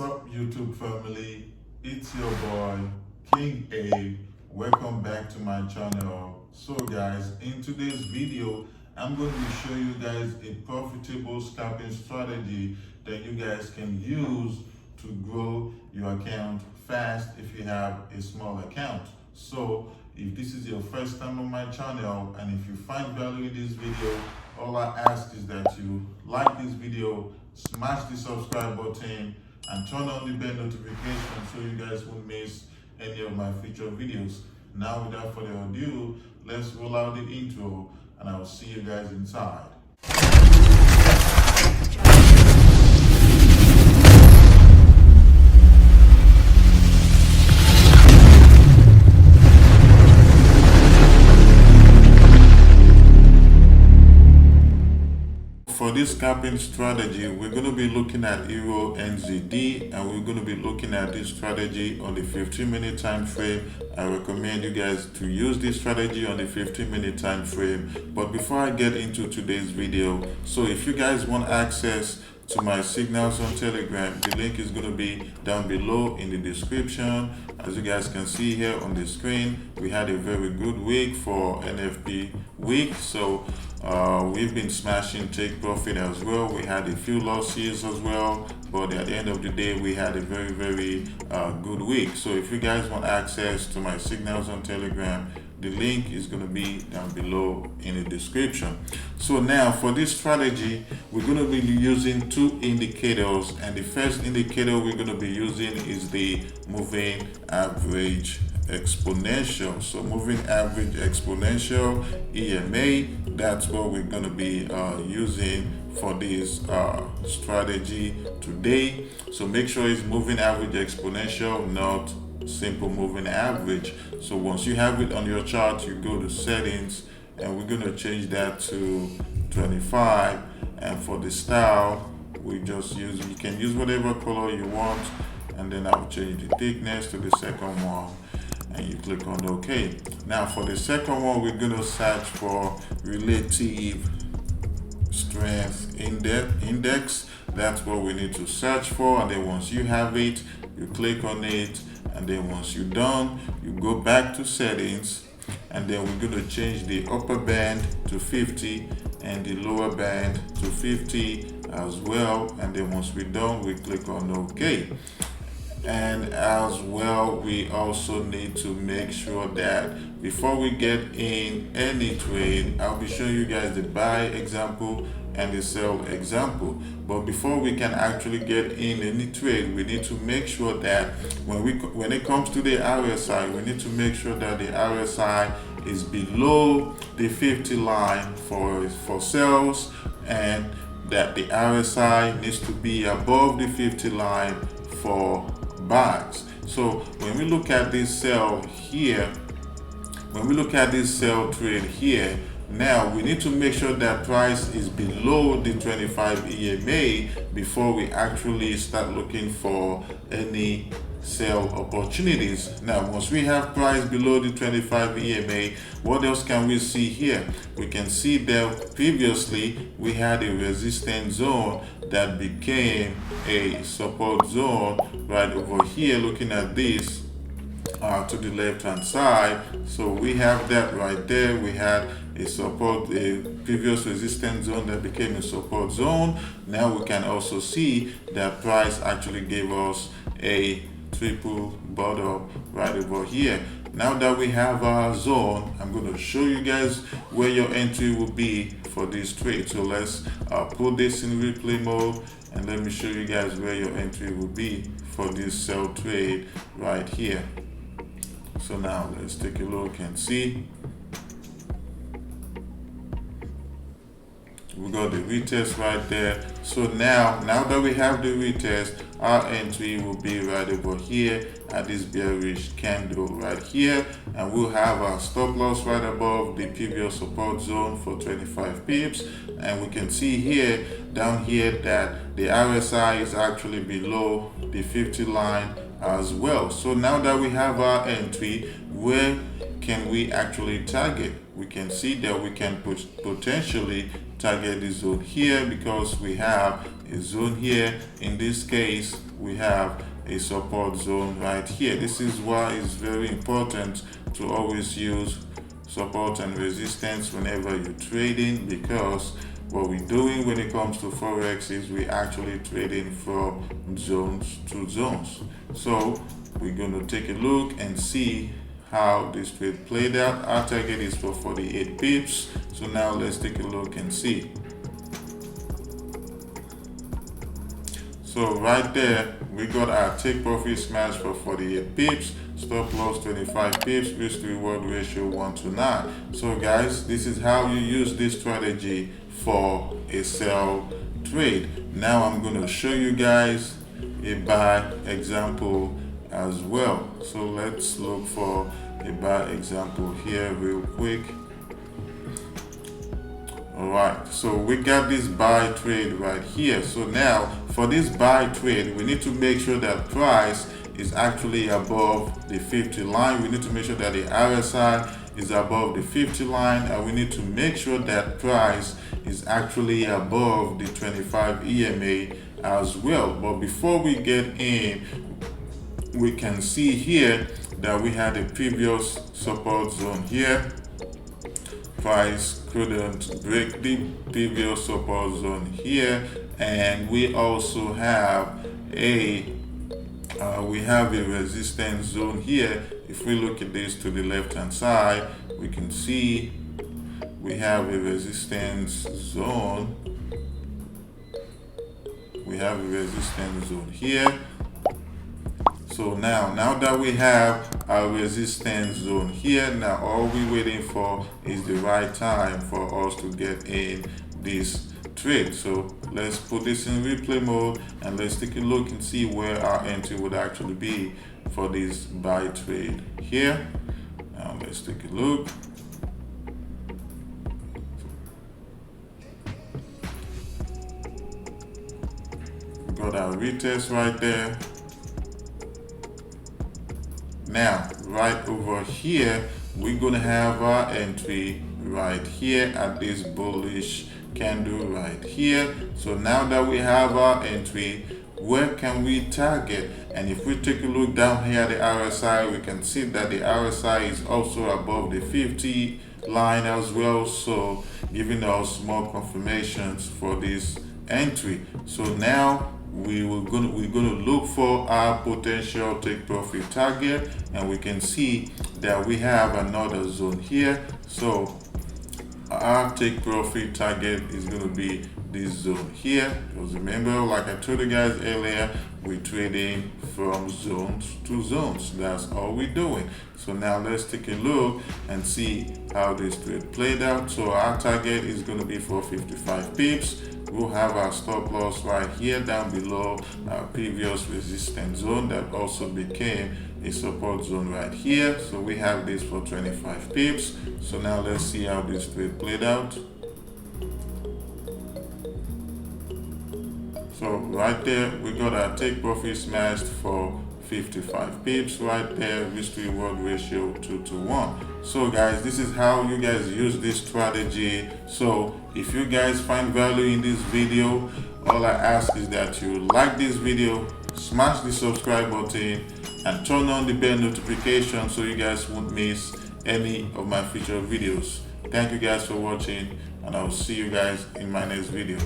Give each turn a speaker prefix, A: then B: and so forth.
A: Sup YouTube family, it's your boy King A. Welcome back to my channel. So guys, in today's video I'm going to be showing you guys a profitable scalping strategy that you guys can use to grow your account fast if you have a small account. So if this is your first time on my channel and if you find value in this video, all I ask is that you like this video, smash the subscribe button, and turn on the bell notification so you guys won't miss any of my future videos. Now without further ado, let's roll out the intro and I'll see you guys inside. For this scalping strategy, we're going to be looking at Euro NZD and we're going to be looking at this strategy on the 15-minute time frame. I recommend you guys to use this strategy on the 15-minute time frame. But before I get into today's video, so if you guys want access to my signals on Telegram, the link is going to be down below in the description. As you guys can see here on the screen, we had a very good week for NFP week. So we've been smashing take profit as well. We had a few losses as well, but at the end of the day we had a very good week. So if you guys want access to my signals on Telegram, the link is going to be down below in the description. So now for this strategy, we're going to be using two indicators, and the first indicator we're going to be using is the moving average exponential. So moving average exponential, EMA, that's what we're going to be using for this strategy today. So make sure it's moving average exponential, not simple moving average. So once you have it on your chart, you go to settings and we're going to change that to 25, and for the style we just use, you can use whatever color you want, and then I'll change the thickness to the second one and you click on OK. Now for the second one, we're going to search for relative strength index. That's what we need to search for, and then once you have it, you click on it, and then once you're done, you go back to settings, and then we're going to change the upper band to 50 and the lower band to 50 as well, and then once we're done, we click on OK. And as well, we also need to make sure that before we get in any trade, I'll be showing you guys the buy example and the sell example. But before we can actually get in any trade, we need to make sure that when it comes to the RSI, we need to make sure that the RSI is below the 50 line for sales, and that the RSI needs to be above the 50 line for buys. So when we look at this sell here, when we look at this sell trade here, now we need to make sure that price is below the 25 EMA before we actually start looking for any sell opportunities. Now once we have price below the 25 EMA, what else can we see here? We can see that previously we had a resistance zone that became a support zone right over here. Looking at this to the left hand side, so we have that right there. We had a previous resistance zone that became a support zone. Now we can also see that price actually gave us a triple bottom right over here. Now that we have our zone, I'm going to show you guys where your entry will be for this trade. So let's put this in replay mode, and let me show you guys where your entry will be for this sell trade right here. So now let's take a look and see. We got the retest right there. So now that we have the retest, our entry will be right over here at this bearish candle right here, and we'll have our stop loss right above the previous support zone for 25 pips. And we can see here down here that the RSI is actually below the 50 line as well. So now that we have our entry, where can we actually target? We can see that we can potentially target the zone here, because we have a zone here. In this case, we have a support zone right here. This is why it's very important to always use support and resistance whenever you're trading, because what we're doing when it comes to Forex is we're actually trading from zones to zones. So we're going to take a look and see how this trade played out. Our target is for 48 pips. So now let's take a look and see. So right there, we got our take profit smash for 48 pips, stop loss 25 pips, risk to reward ratio 1:9. So guys, this is how you use this strategy for a sell trade. Now I'm going to show you guys a buy example as well. So let's look for a buy example here real quick. Alright, so we got this buy trade right here. So now for this buy trade, we need to make sure that price is actually above the 50 line. We need to make sure that the RSI is above the 50 line, and we need to make sure that price is actually above the 25 EMA as well. But before we get in, we can see here that we had a previous support zone here. Price couldn't break the previous support zone here, and we also have a resistance zone here. If we look at this to the left hand side, we can see we have a resistance zone. We have a resistance zone here. So now that we have our resistance zone here, now all we're waiting for is the right time for us to get in this trade. So let's put this in replay mode and let's take a look and see where our entry would actually be for this buy trade here. Now let's take a look. We got our retest right there. Now, right over here, we're going to have our entry right here at this bullish candle right here. So now that we have our entry, where can we target? And if we take a look down here at the RSI, we can see that the RSI is also above the 50 line as well, so giving us more confirmations for this entry. So now we're gonna look for our potential take profit target, and we can see that we have another zone here. So our take profit target is going to be this zone here, because remember, like I told you guys earlier, we're trading from zones to zones. That's all we're doing. So now let's take a look and see how this trade played out. So our target is going to be for 55 pips. We'll have our stop loss right here down below our previous resistance zone that also became a support zone right here. So we have this for 25 pips. So now let's see how this trade played out. So right there, we got our take profit smashed for 55 pips right there, risk to reward ratio 2:1. So guys, this is how you guys use this strategy. So if you guys find value in this video, all I ask is that you like this video, smash the subscribe button, and turn on the bell notification so you guys won't miss any of my future videos. Thank you guys for watching, and I'll see you guys in my next video.